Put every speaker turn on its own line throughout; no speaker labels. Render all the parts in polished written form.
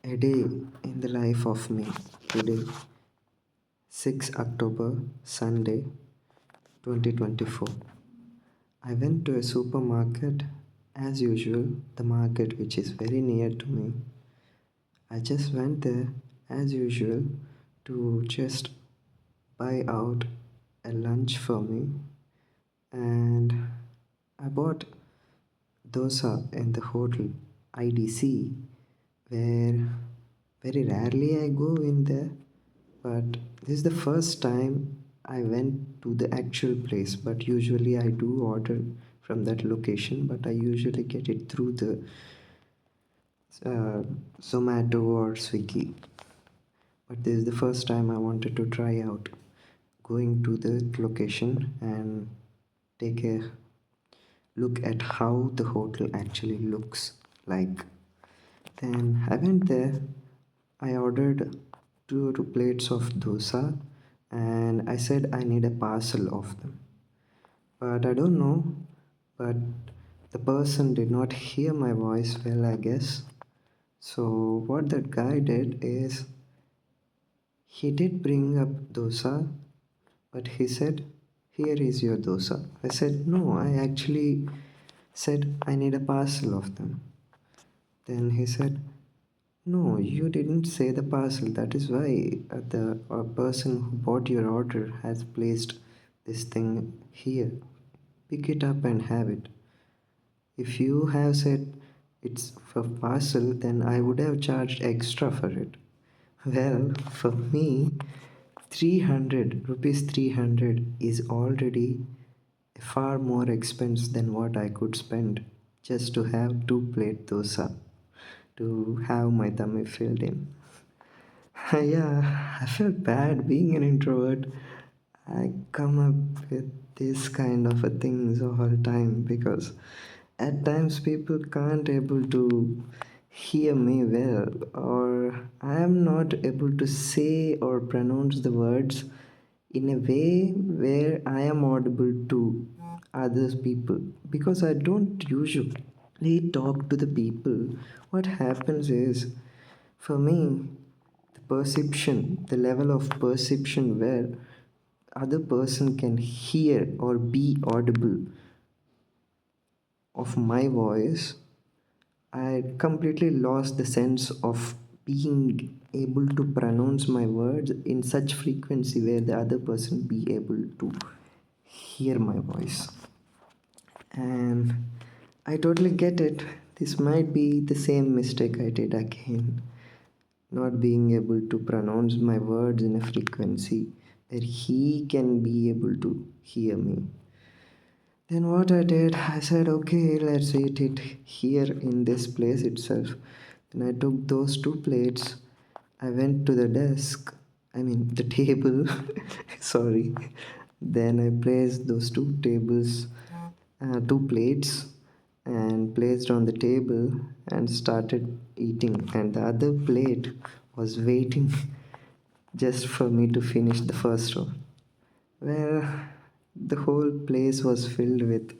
A day in the life of me today, 6 October, Sunday, 2024. I went to a supermarket as usual, the market which is very near to me. I just went there as usual to just buy out a lunch for me, and I bought dosa in the hotel IDC, where very rarely I go in there, but this is the first time I went to the actual place. But usually I do order from that location, but I usually get it through the uh, Zomato or Swiggy. But this is the first time I wanted to try out going to the location and take a look at how the hotel actually looks like. Then I went there. I ordered two plates of dosa, and I said I need a parcel of them. But I don't know, but the person did not hear my voice well, I guess. So, what that guy did is he did bring up dosa, but he said, "Here is your dosa." I said, "No, I actually said I need a parcel of them." Then he said, "No, you didn't say the parcel. That is why the person who bought your order has placed this thing here. Pick it up and have it. If you have said it's for parcel, then I would have charged extra for it." Well, for me, 300 rupees 300 is already a far more expense than what I could spend just to have two plate dosa to have my tummy filled in. Yeah, I felt bad being an introvert. I come up with this kind of a things all the time because at times people can't able to hear me well, or I am not able to say or pronounce the words in a way where I am audible to others people, because I don't usually talk to the people. What happens is, for me, the level of perception where other person can hear or be audible of my voice, I completely lost the sense of being able to pronounce my words in such frequency where the other person be able to hear my voice. And I totally get it. This might be the same mistake I did again, not being able to pronounce my words in a frequency where he can be able to hear me. Then what I did, I said, okay, let's eat it here in this place itself. Then I took those two plates. I went to the desk, I mean the table, sorry. Then I placed those two plates, and placed on the table and started eating. And the other plate was waiting just for me to finish the first one. Well, the whole place was filled with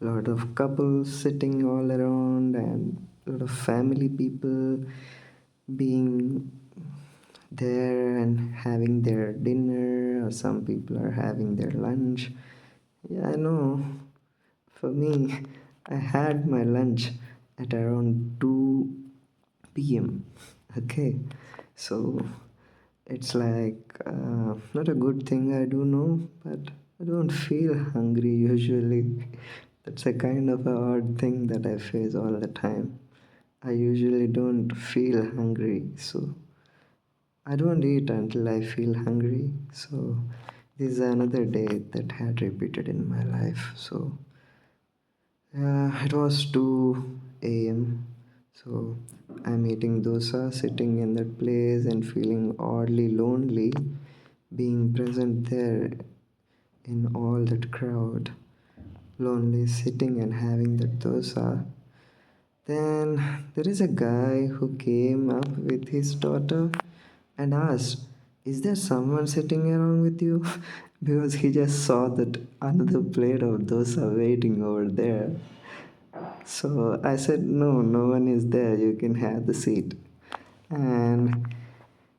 a lot of couples sitting all around and a lot of family people being there and having their dinner, or some people are having their lunch. Yeah, I know. For me, I had my lunch at around 2 p.m. Okay, so it's like not a good thing, I do know, but I don't feel hungry usually. That's a kind of a odd thing that I face all the time. I usually don't feel hungry, so I don't eat until I feel hungry. So this is another day that had repeated in my life. So yeah, it was 2 a.m. So I'm eating dosa, sitting in that place and feeling oddly lonely, being present there in all that crowd, lonely sitting and having that dosa. Then there is a guy who came up with his daughter and asked, "Is there someone sitting around with you?" Because he just saw that another plate of dosa waiting over there. So I said, "No, no one is there. You can have the seat." And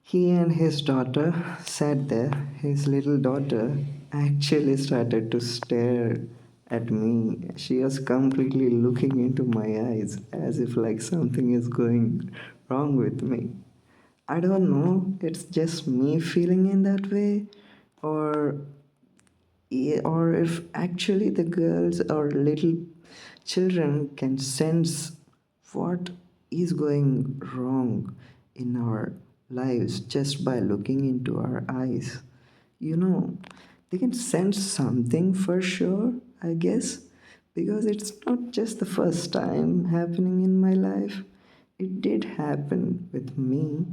he and his daughter sat there. His little daughter actually started to stare at me. She was completely looking into my eyes as if like something is going wrong with me. I don't know, it's just me feeling in that way, or or if actually the girls or little children can sense what is going wrong in our lives just by looking into our eyes. You know, they can sense something for sure, I guess, because it's not just the first time happening in my life. It did happen with me,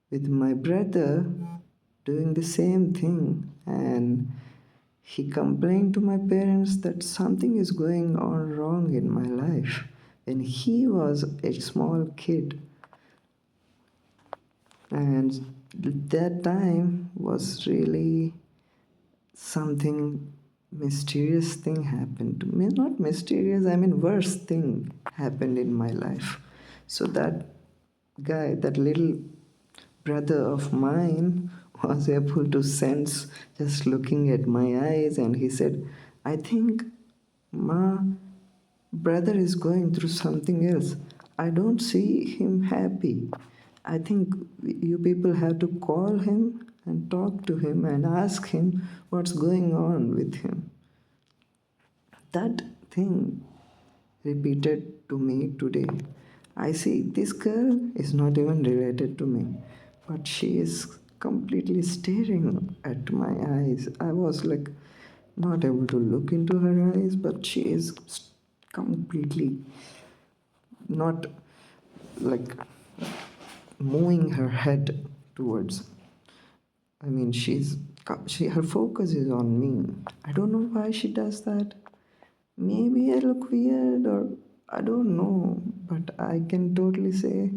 with my brother doing the same thing, and he complained to my parents that something is going on wrong in my life when he was a small kid. And that time was really something mysterious thing happened to me. Not mysterious, I mean worst thing happened in my life. So that guy, that little brother of mine, was able to sense just looking at my eyes, and he said, I think ma brother is going through something else. I don't see him happy. I think you people have to call him and talk to him and ask him what's going on with him. That thing repeated to me today. I see this girl is not even related to me, but she is completely staring at my eyes. I was like not able to look into her eyes, but she is completely not like moving her head towards. I mean, her focus is on me. I don't know why she does that. Maybe I look weird, or I don't know, but I can totally say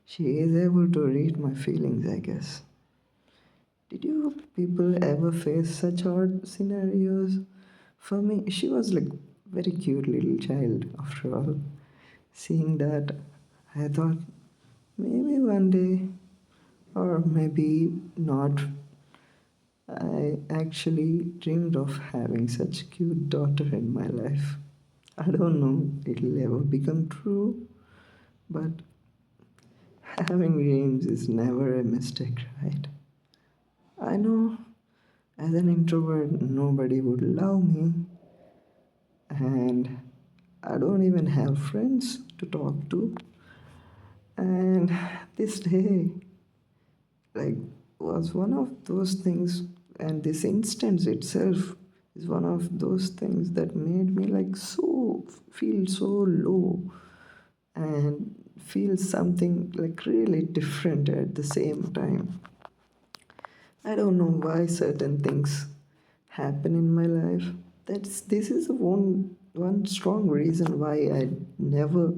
she is able to read my feelings, I guess. Did you people ever face such odd scenarios? For me, she was like very cute little child after all. Seeing that, I thought maybe one day, or maybe not. I actually dreamed of having such cute daughter in my life. I don't know it'll ever become true, but having dreams is never a mistake, right? I know as an introvert nobody would love me, and I don't even have friends to talk to. And this day like was one of those things, and this instance itself is one of those things that made me like so feel so low and feel something like really different at the same time. I don't know why certain things happen in my life. That's this is one strong reason why I never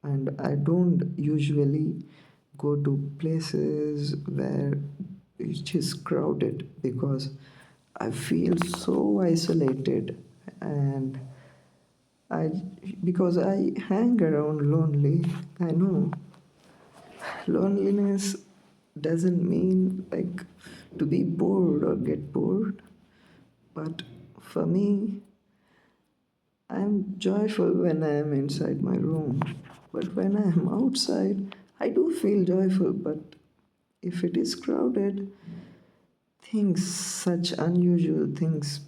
and I don't usually go to places where it is crowded, because I feel so isolated, and I because I hang around lonely. I know loneliness doesn't mean like to be bored or get bored, but for me, I'm joyful when I am inside my room. But when I am outside, I do feel joyful. But if it is crowded, such unusual things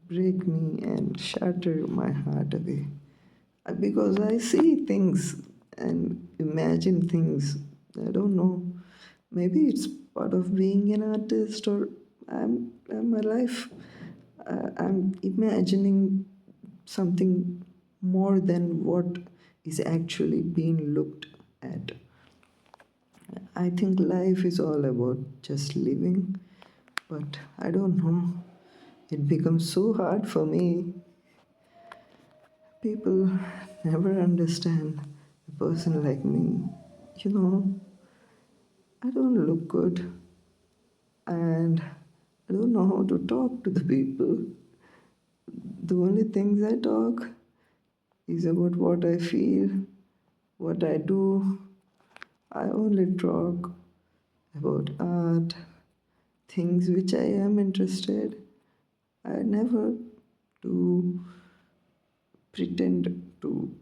break me and shatter my heart away. Because I see things and imagine things. I don't know. Maybe it's part of being an artist, or I'm my life. I'm imagining something more than what is actually being looked at. I think life is all about just living, but I don't know. It becomes so hard for me. People never understand a person like me. You know, I don't look good, and I don't know how to talk to the people. The only things I talk is about what I feel, what I do. I only talk about art, things which I am interested. I never do pretend to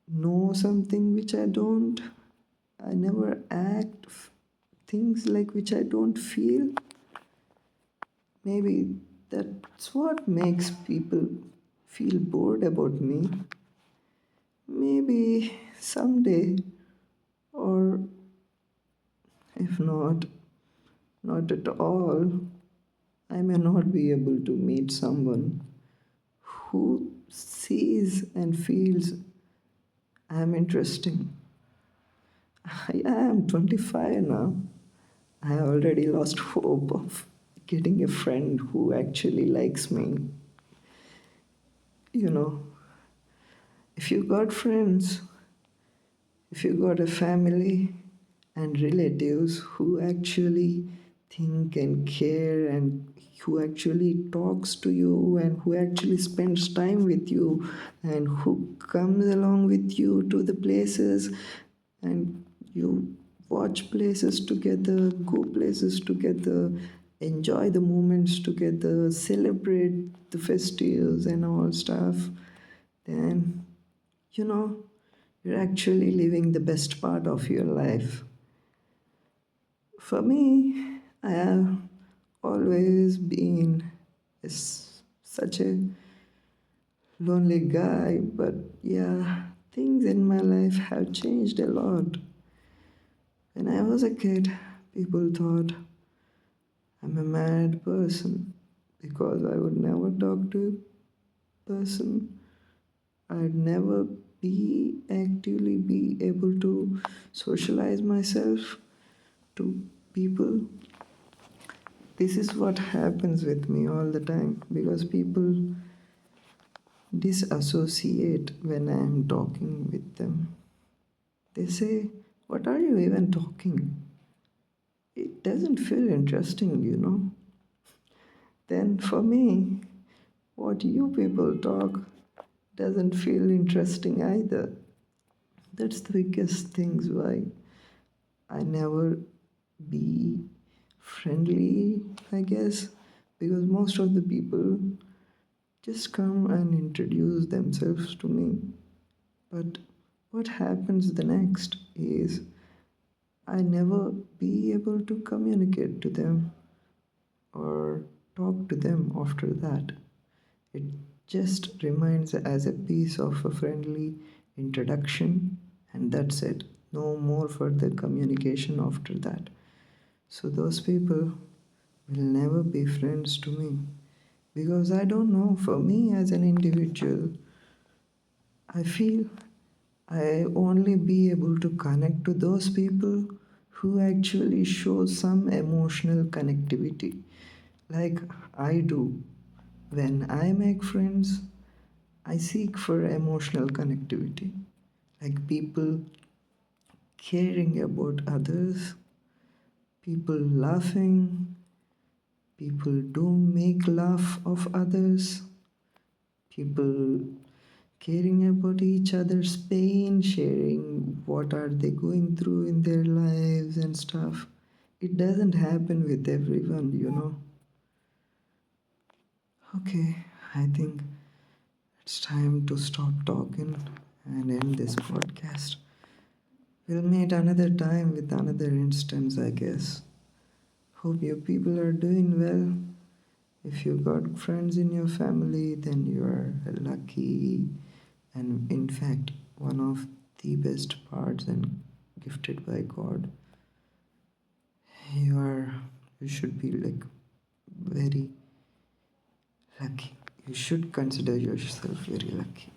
know something which I don't. I never act things like which I don't feel. Maybe that's what makes people feel bored about me. Maybe someday, or if not, not at all, I may not be able to meet someone who sees and feels I'm interesting. I am 25 now. I already lost hope of getting a friend who actually likes me. You know, if you got friends, if you got a family and relatives who actually think and care and who actually talks to you and who actually spends time with you and who comes along with you to the places and you watch places together, go places together, enjoy the moments together, celebrate the festivals and all stuff, then you know you're actually living the best part of your life. For me, I have always been such a lonely guy, but yeah, things in my life have changed a lot. When I was a kid, people thought I'm a mad person because I would never talk to a person. I'd never be actively be able to socialize myself to people. This is what happens with me all the time because people disassociate when I am talking with them. They say, "What are you even talking? It doesn't feel interesting. Then for me, what you people talk doesn't feel interesting either. That's the biggest things why I never be friendly, I guess, because most of the people just come and introduce themselves to me. But what happens the next is I never be able to communicate to them or talk to them after that. It just remains as a piece of a friendly introduction, and that's it. No more further communication after that. So, those people will never be friends to me because I don't know, for me as an individual, I feel I only be able to connect to those people who actually show some emotional connectivity like I do. When I make friends, I seek for emotional connectivity, like people caring about others, people laughing, people do make laugh of others, people caring about each other's pain, sharing what are they going through in their lives and stuff. It doesn't happen with everyone. Okay, I think it's time to stop talking and end this podcast. We'll meet another time with another instance, I guess. Hope you people are doing well. If you got friends in your family, then you are lucky, and in fact, one of the best parts and gifted by God. You are, you should be like very lucky. You should consider yourself very lucky.